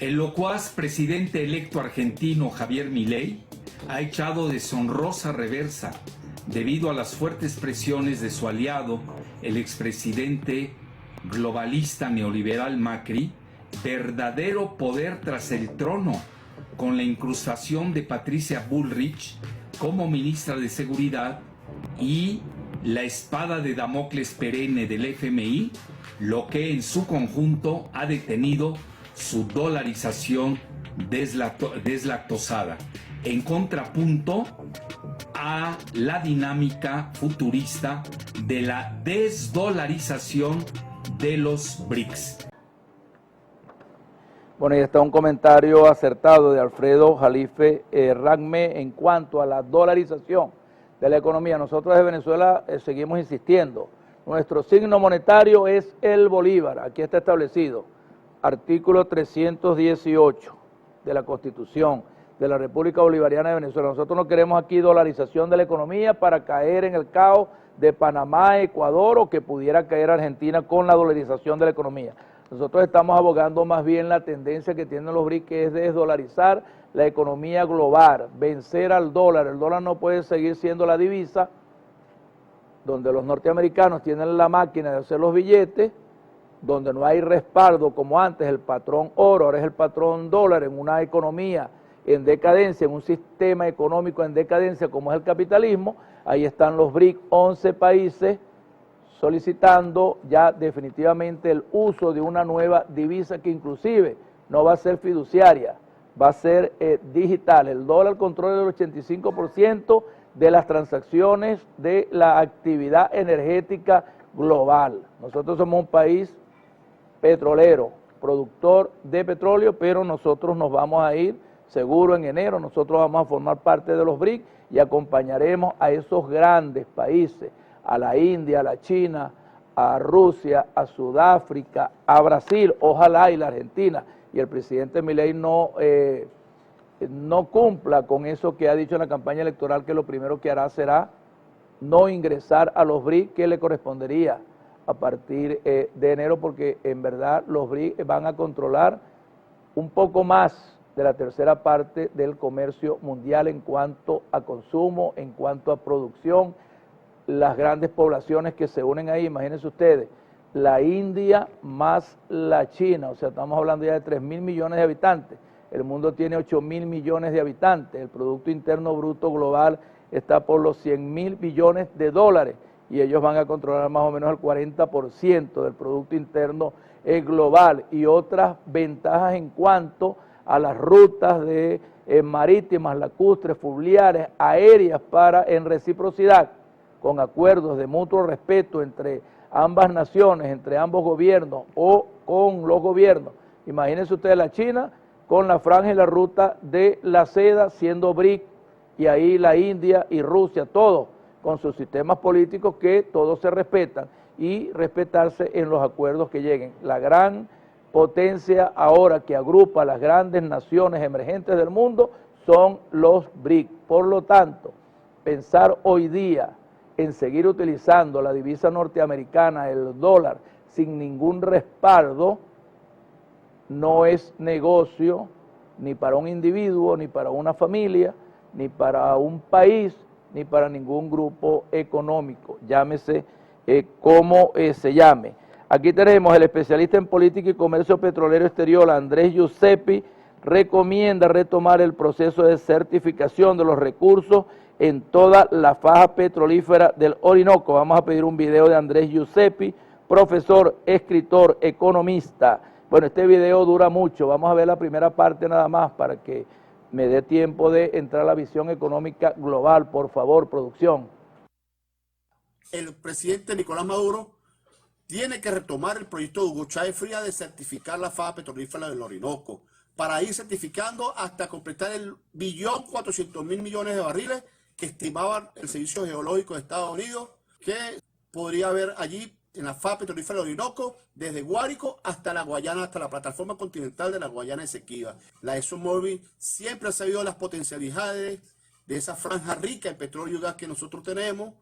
El locuaz presidente electo argentino Javier Milei ha echado deshonrosa reversa debido a las fuertes presiones de su aliado, el expresidente globalista neoliberal Macri, verdadero poder tras el trono, con la incrustación de Patricia Bullrich como ministra de Seguridad y la espada de Damocles perenne del FMI, lo que en su conjunto ha detenido su dolarización deslactosada, en contrapunto a la dinámica futurista de la desdolarización de los BRICS. Bueno, y está un comentario acertado de Alfredo Jalife Ragme en cuanto a la dolarización de la economía. Nosotros desde Venezuela seguimos insistiendo. Nuestro signo monetario es el bolívar. Aquí está establecido. Artículo 318 de la Constitución de la República Bolivariana de Venezuela. Nosotros no queremos aquí dolarización de la economía para caer en el caos de Panamá, Ecuador o que pudiera caer Argentina con la dolarización de la economía. Nosotros estamos abogando más bien la tendencia que tienen los BRICS, que es desdolarizar la economía global, vencer al dólar. El dólar no puede seguir siendo la divisa donde los norteamericanos tienen la máquina de hacer los billetes, donde no hay respaldo como antes, el patrón oro, ahora es el patrón dólar, en una economía en decadencia, en un sistema económico en decadencia como es el capitalismo. Ahí están los BRICS, 11 países, solicitando ya definitivamente el uso de una nueva divisa que inclusive no va a ser fiduciaria, va a ser digital. El dólar controla el 85% de las transacciones de la actividad energética global. Nosotros somos un país petrolero, productor de petróleo, pero nosotros nos vamos a ir seguro en enero, nosotros vamos a formar parte de los BRICS y acompañaremos a esos grandes países, a la India, a la China, a Rusia, a Sudáfrica, a Brasil, ojalá y la Argentina, y el presidente Milei no cumpla con eso que ha dicho en la campaña electoral, que lo primero que hará será no ingresar a los BRICS, que le correspondería a partir de enero, porque en verdad los BRICS van a controlar un poco más de la tercera parte del comercio mundial en cuanto a consumo, en cuanto a producción. Las grandes poblaciones que se unen ahí, imagínense ustedes, la India más la China, o sea, estamos hablando ya de 3.000 millones de habitantes, el mundo tiene 8.000 millones de habitantes, el Producto Interno Bruto Global está por los 100.000 billones de dólares y ellos van a controlar más o menos el 40% del Producto Interno global, y otras ventajas en cuanto a las rutas de marítimas, lacustres, fluviales, aéreas en reciprocidad, con acuerdos de mutuo respeto entre ambas naciones, entre ambos gobiernos o con los gobiernos. Imagínense ustedes la China con la franja y la ruta de la seda siendo BRIC, y ahí la India y Rusia, todos con sus sistemas políticos que todos se respetan, y respetarse en los acuerdos que lleguen. La gran potencia ahora que agrupa a las grandes naciones emergentes del mundo son los BRIC. Por lo tanto, pensar hoy día en seguir utilizando la divisa norteamericana, el dólar, sin ningún respaldo, no es negocio ni para un individuo, ni para una familia, ni para un país, ni para ningún grupo económico, llámese como se llame. Aquí tenemos el especialista en política y comercio petrolero exterior, Andrés Giuseppi, recomienda retomar el proceso de certificación de los recursos en toda la faja petrolífera del Orinoco. Vamos a pedir un video de Andrés Giuseppi, profesor, escritor, economista. Bueno, este video dura mucho, vamos a ver la primera parte nada más para que me dé tiempo de entrar a la visión económica global. Por favor, producción. El presidente Nicolás Maduro tiene que retomar el proyecto de Hugo Chávez Frías de certificar la faja petrolífera del Orinoco, para ir certificando hasta completar el 1.400.000 millones de barriles que estimaba el Servicio Geológico de Estados Unidos, que podría haber allí en la faja petrolífera del Orinoco, desde Guárico hasta la Guayana, hasta la plataforma continental de la Guayana Esequiba. La ExxonMobil siempre ha sabido las potencialidades de esa franja rica en petróleo y gas que nosotros tenemos,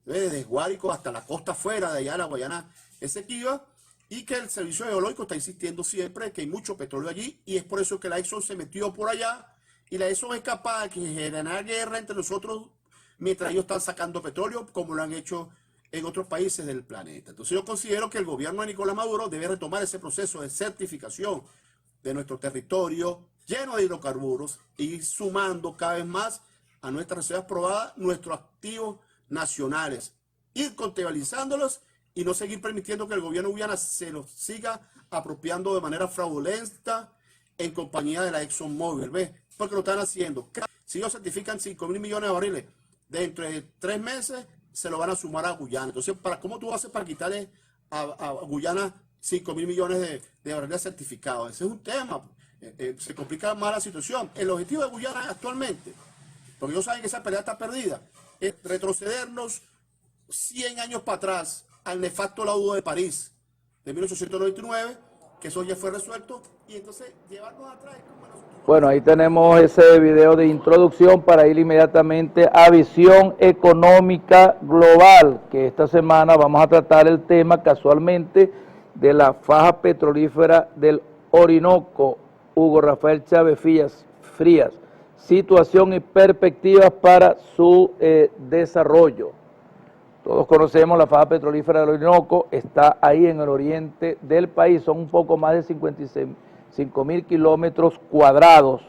desde Guárico hasta la costa afuera de allá de la Guayana Esequiba, y que el Servicio Geológico está insistiendo siempre que hay mucho petróleo allí, y es por eso que la Exxon se metió por allá, y la Exxon es capaz de generar guerra entre nosotros mientras ellos están sacando petróleo, como lo han hecho en otros países del planeta. Entonces yo considero que el gobierno de Nicolás Maduro debe retomar ese proceso de certificación de nuestro territorio lleno de hidrocarburos y sumando cada vez más a nuestras reservas probadas nuestros activos nacionales, ir contabilizándolos y no seguir permitiendo que el gobierno de Guyana se los siga apropiando de manera fraudulenta en compañía de la ExxonMobil, ¿ves? Porque lo están haciendo. Si ellos certifican 5.000 millones de barriles, dentro de 3 meses se lo van a sumar a Guyana. Entonces, ¿cómo tú haces para quitarle a Guyana 5.000 millones de barriles certificados? Ese es un tema. Se complica más la situación. El objetivo de Guyana actualmente, porque ellos saben que esa pelea está perdida, es retrocedernos 100 años para atrás al nefasto laudo de París de 1899, que eso ya fue resuelto, y entonces llevarnos atrás es como nosotros. Bueno, ahí tenemos ese video de introducción para ir inmediatamente a Visión Económica Global, que esta semana vamos a tratar el tema casualmente de la faja petrolífera del Orinoco. Hugo Rafael Chávez Frías, situación y perspectivas para su desarrollo. Todos conocemos la faja petrolífera del Orinoco, está ahí en el oriente del país, son un poco más de 55.000 kilómetros cuadrados,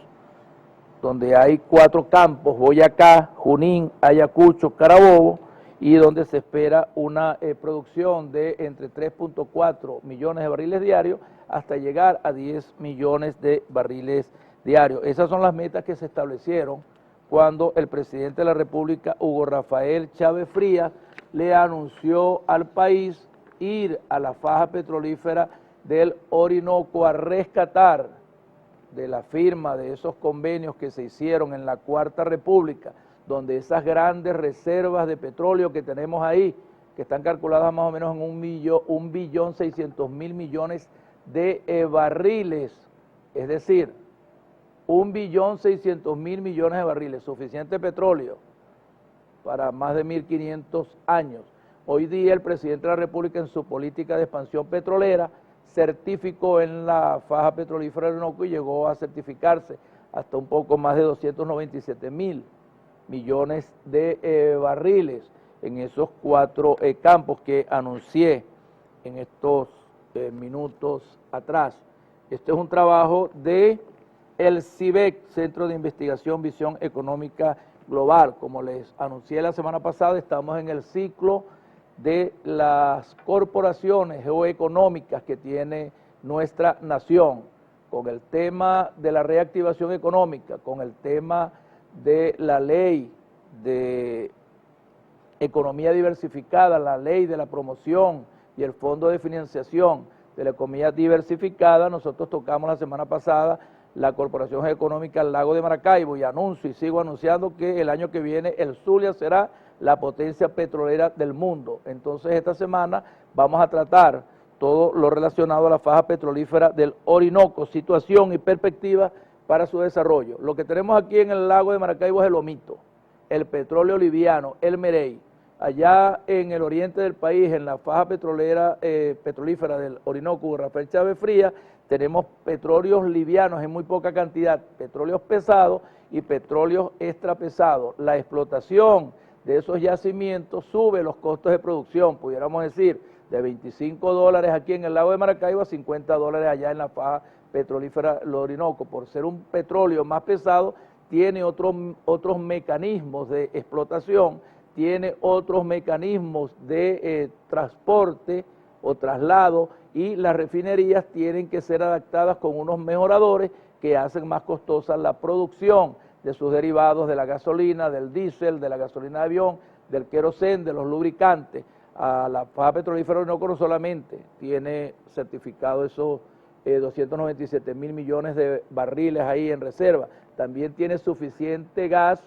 donde hay 4 campos, Boyacá, Junín, Ayacucho, Carabobo, y donde se espera una producción de entre 3.4 millones de barriles diarios hasta llegar a 10 millones de barriles diarios. Esas son las metas que se establecieron cuando el presidente de la República, Hugo Rafael Chávez Frías, le anunció al país ir a la faja petrolífera del Orinoco a rescatar de la firma de esos convenios que se hicieron en la Cuarta República, donde esas grandes reservas de petróleo que tenemos ahí, que están calculadas más o menos en 1.600.000 millones de barriles, es decir, 1.600.000 millones de barriles, suficiente petróleo para más de 1.500 años. Hoy día el presidente de la República, en su política de expansión petrolera, certificó en la faja petrolífera del Orinoco y llegó a certificarse hasta un poco más de 297.000 millones de barriles en esos 4 campos que anuncié en estos minutos atrás. Este es un trabajo de el CIVEC, Centro de Investigación Visión Económica Global. Como les anuncié la semana pasada, estamos en el ciclo de las corporaciones geoeconómicas que tiene nuestra nación, con el tema de la reactivación económica, con el tema de la ley de economía diversificada, la ley de la promoción y el fondo de financiación de la economía diversificada. Nosotros tocamos la semana pasada la Corporación Económica Lago de Maracaibo y anuncio y sigo anunciando que el año que viene el Zulia será la potencia petrolera del mundo. Entonces esta semana vamos a tratar todo lo relacionado a la faja petrolífera del Orinoco, situación y perspectiva para su desarrollo. Lo que tenemos aquí en el lago de Maracaibo es el omito, el petróleo liviano, el merey. Allá en el oriente del país, en la faja petrolífera del Orinoco, Rafael Chávez Frías, tenemos petróleos livianos en muy poca cantidad, petróleos pesados y petróleos extrapesados. La explotación de esos yacimientos sube los costos de producción, pudiéramos decir, de $25 aquí en el lago de Maracaibo a $50 allá en la faja petrolífera del Orinoco. Por ser un petróleo más pesado, tiene otros mecanismos de explotación, tiene otros mecanismos de transporte o traslado, y las refinerías tienen que ser adaptadas con unos mejoradores que hacen más costosa la producción de sus derivados, de la gasolina, del diésel, de la gasolina de avión, del querosén, de los lubricantes. A la faja petrolífera del Orinoco no solamente tiene certificado esos 297.000 millones de barriles ahí en reserva, también tiene suficiente gas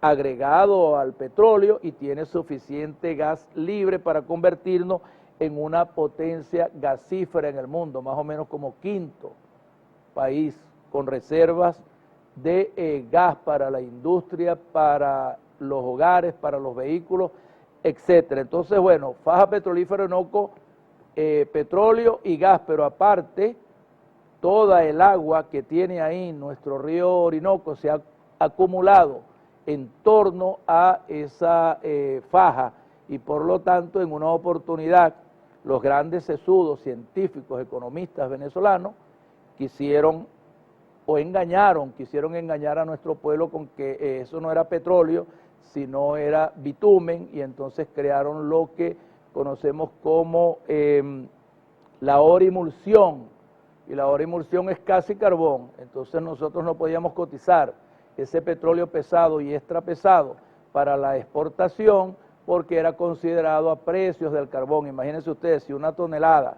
agregado al petróleo y tiene suficiente gas libre para convertirnos en una potencia gasífera en el mundo, más o menos como 5º país con reservas de gas para la industria, para los hogares, para los vehículos, etcétera. Entonces, bueno, faja petrolífera Orinoco, petróleo y gas, pero aparte, toda el agua que tiene ahí nuestro río Orinoco se ha acumulado en torno a esa faja, y por lo tanto, en una oportunidad, los grandes sesudos científicos, economistas venezolanos quisieron engañar a nuestro pueblo con que eso no era petróleo, sino era bitumen, y entonces crearon lo que conocemos como la orimulsión, y la orimulsión es casi carbón. Entonces nosotros no podíamos cotizar ese petróleo pesado y extra pesado para la exportación porque era considerado a precios del carbón. Imagínense ustedes, si una tonelada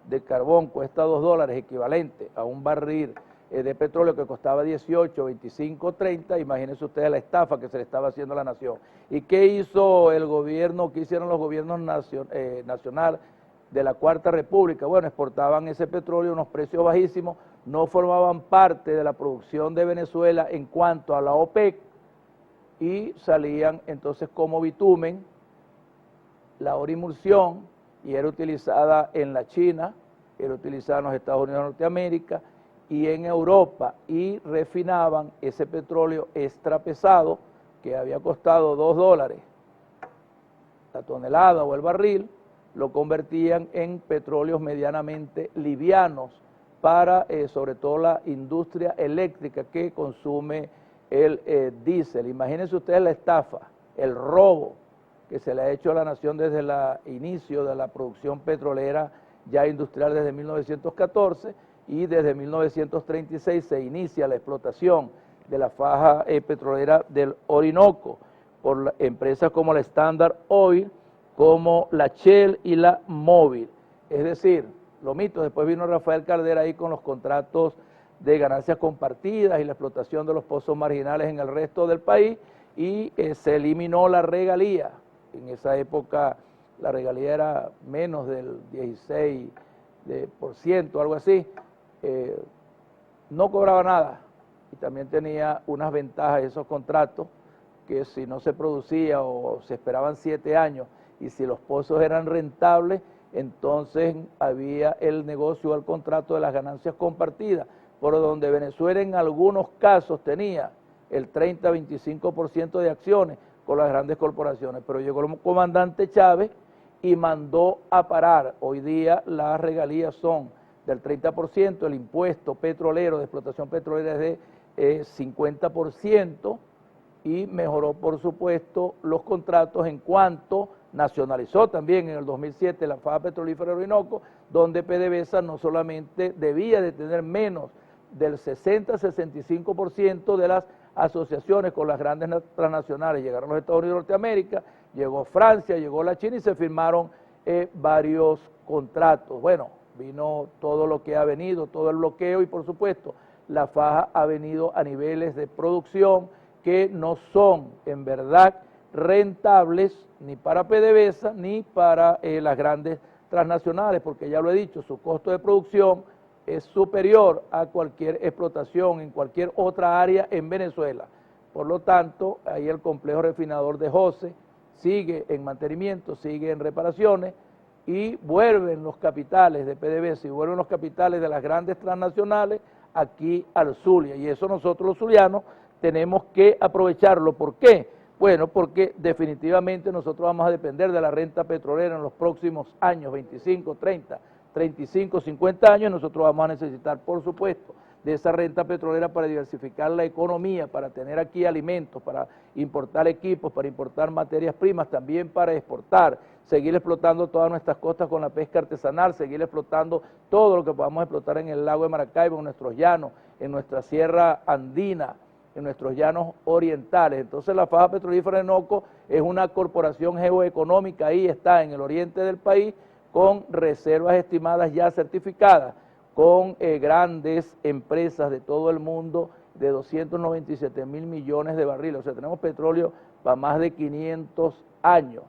de carbón cuesta $2, equivalente a un barril de petróleo que costaba 18, 25, 30, imagínense ustedes la estafa que se le estaba haciendo a la nación. ¿Y qué hizo el gobierno, qué hicieron los gobiernos nacionales de la Cuarta República? Bueno, exportaban ese petróleo a unos precios bajísimos, no formaban parte de la producción de Venezuela en cuanto a la OPEC, y salían entonces como bitumen. La orimulsión, y era utilizada en la China, era utilizada en los Estados Unidos de Norteamérica y en Europa, y refinaban ese petróleo extra pesado que había costado $2 la tonelada o el barril, lo convertían en petróleos medianamente livianos para sobre todo la industria eléctrica que consume el diésel. Imagínense ustedes la estafa, el robo que se le ha hecho a la nación desde el inicio de la producción petrolera ya industrial desde 1914, y desde 1936 se inicia la explotación de la faja petrolera del Orinoco por empresas como la Standard Oil, como la Shell y la Mobil. Es decir, lo mito, después vino Rafael Caldera ahí con los contratos de ganancias compartidas y la explotación de los pozos marginales en el resto del país, y se eliminó la regalía. En esa época la regalía era menos del 16%, algo así. No cobraba nada, y también tenía unas ventajas esos contratos, que si no se producía o se esperaban 7 años, y si los pozos eran rentables, entonces había el negocio o el contrato de las ganancias compartidas, por donde Venezuela en algunos casos tenía el 30-25% de acciones con las grandes corporaciones, pero llegó el comandante Chávez y mandó a parar. Hoy día las regalías son del 30%, el impuesto petrolero de explotación petrolera es de 50%, y mejoró por supuesto los contratos en cuanto nacionalizó también en el 2007 la faja petrolífera Orinoco, donde PDVSA no solamente debía de tener menos del 60-65% de las asociaciones con las grandes transnacionales. Llegaron los Estados Unidos de Norteamérica, llegó Francia, llegó la China, y se firmaron varios contratos. Bueno, vino todo lo que ha venido, todo el bloqueo, y por supuesto la faja ha venido a niveles de producción que no son en verdad rentables ni para PDVSA ni para las grandes transnacionales, porque ya lo he dicho, su costo de producción es superior a cualquier explotación en cualquier otra área en Venezuela. Por lo tanto, ahí el complejo refinador de José sigue en mantenimiento, sigue en reparaciones, y vuelven los capitales de PDVSA y vuelven los capitales de las grandes transnacionales aquí al Zulia, y eso nosotros los zulianos tenemos que aprovecharlo. ¿Por qué? Bueno, porque definitivamente nosotros vamos a depender de la renta petrolera en los próximos años, 25, 30, 35, 50 años. Nosotros vamos a necesitar, por supuesto, de esa renta petrolera para diversificar la economía, para tener aquí alimentos, para importar equipos, para importar materias primas, también para exportar, seguir explotando todas nuestras costas con la pesca artesanal, seguir explotando todo lo que podamos explotar en el lago de Maracaibo, en nuestros llanos, en nuestra sierra andina, en nuestros llanos orientales. Entonces la faja petrolífera Orinoco es una corporación geoeconómica, ahí está en el oriente del país, con reservas estimadas ya certificadas, con grandes empresas de todo el mundo, de 297 mil millones de barriles. O sea, tenemos petróleo para más de 500 años.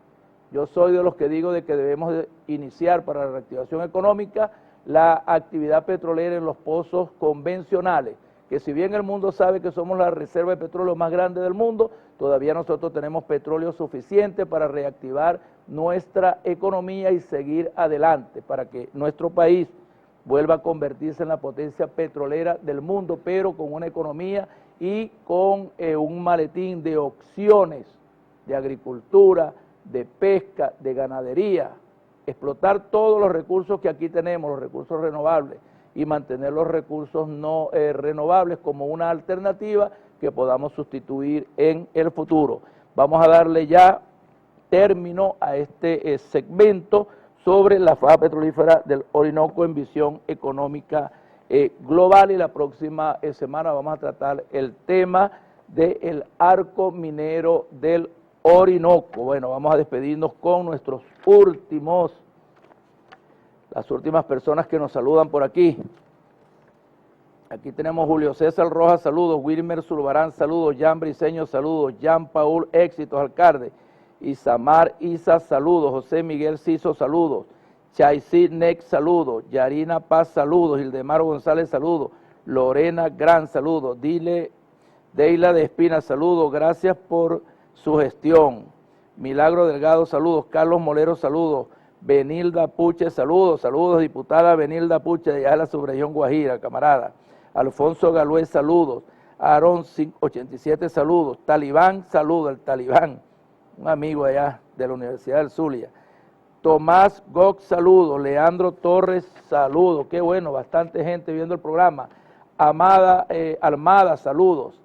Yo soy de los que digo de que debemos de iniciar para la reactivación económica la actividad petrolera en los pozos convencionales, que si bien el mundo sabe que somos la reserva de petróleo más grande del mundo, todavía nosotros tenemos petróleo suficiente para reactivar nuestra economía y seguir adelante, para que nuestro país vuelva a convertirse en la potencia petrolera del mundo, pero con una economía y con un maletín de opciones de agricultura, de pesca, de ganadería, explotar todos los recursos que aquí tenemos, los recursos renovables, y mantener los recursos no renovables como una alternativa que podamos sustituir en el futuro. vamos a darle ya término a este segmento sobre la faja petrolífera del Orinoco en visión económica global, y la próxima semana vamos a tratar el tema del arco minero del Orinoco. Bueno, vamos a despedirnos con las últimas personas que nos saludan por aquí. Aquí tenemos Julio César Rojas, saludos, Wilmer Zulbarán, saludos, Jan Briceño, saludos, Jan Paul, éxitos, alcalde, Isamar Isa, saludos, José Miguel Ciso, saludos, Chaisid Nex, saludos, Yarina Paz, saludos, Hildemar González, saludos, Lorena Gran, saludos, Deila de Espina, saludos, gracias por su gestión, Milagro Delgado, saludos, Carlos Molero, saludos, Benilda Puche, saludos, diputada Benilda Puche de allá de la subregión Guajira, camarada, Alfonso Galué, saludos, Aarón 87, saludos, Talibán, saludos, el Talibán, un amigo allá de la Universidad del Zulia, Tomás Gox, saludos, Leandro Torres, saludos, qué bueno, bastante gente viendo el programa, Almada, saludos,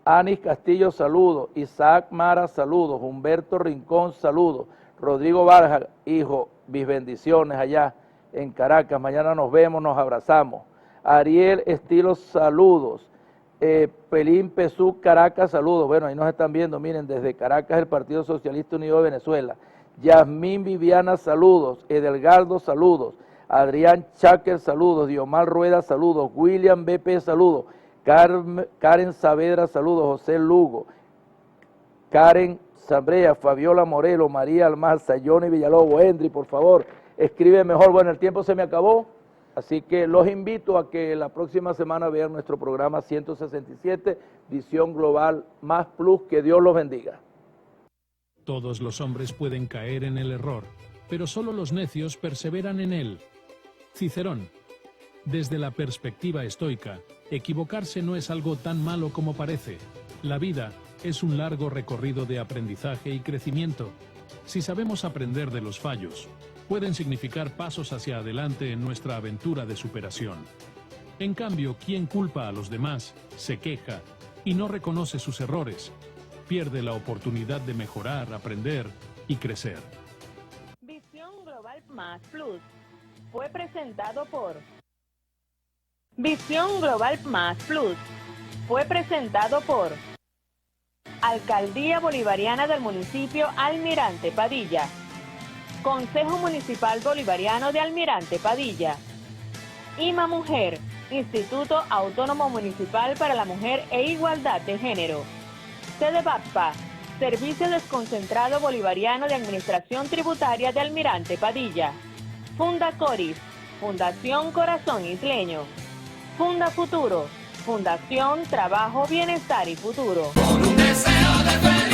Anis Castillo, saludos, Isaac Mara, saludos, Humberto Rincón, saludos, Rodrigo Barja, hijo, mis bendiciones allá en Caracas, mañana nos vemos, nos abrazamos, Ariel Estilo, saludos, Pelín Pesú, Caracas, saludos, bueno, ahí nos están viendo, miren, desde Caracas el Partido Socialista Unido de Venezuela, Yasmín Viviana, saludos, Edelgardo, saludos, Adrián Cháquer, saludos, Diomar Rueda, saludos, William BP, saludos, Karen Saavedra, saludos, José Lugo, Karen Zambrea, Fabiola Morelo, María Almarza, Johnny Villalobos, Henry, por favor, escribe mejor, bueno, el tiempo se me acabó. Así que los invito a que la próxima semana vean nuestro programa 167, Visión Global Más Plus. Que Dios los bendiga. Todos los hombres pueden caer en el error, pero solo los necios perseveran en él. Cicerón. Desde la perspectiva estoica, equivocarse no es algo tan malo como parece. La vida es un largo recorrido de aprendizaje y crecimiento. Si sabemos aprender de los fallos, pueden significar pasos hacia adelante en nuestra aventura de superación. En cambio, quien culpa a los demás, se queja y no reconoce sus errores, pierde la oportunidad de mejorar, aprender y crecer. Visión Global Más Plus fue presentado por Visión Global Más Plus fue presentado por Alcaldía Bolivariana del Municipio Almirante Padilla, Consejo Municipal Bolivariano de Almirante Padilla, IMA Mujer, Instituto Autónomo Municipal para la Mujer e Igualdad de Género, CEDEBAPPA, Servicio Desconcentrado Bolivariano de Administración Tributaria de Almirante Padilla, Funda Coris, Fundación Corazón Isleño, Funda Futuro, Fundación Trabajo, Bienestar y Futuro. Por un deseo de fe.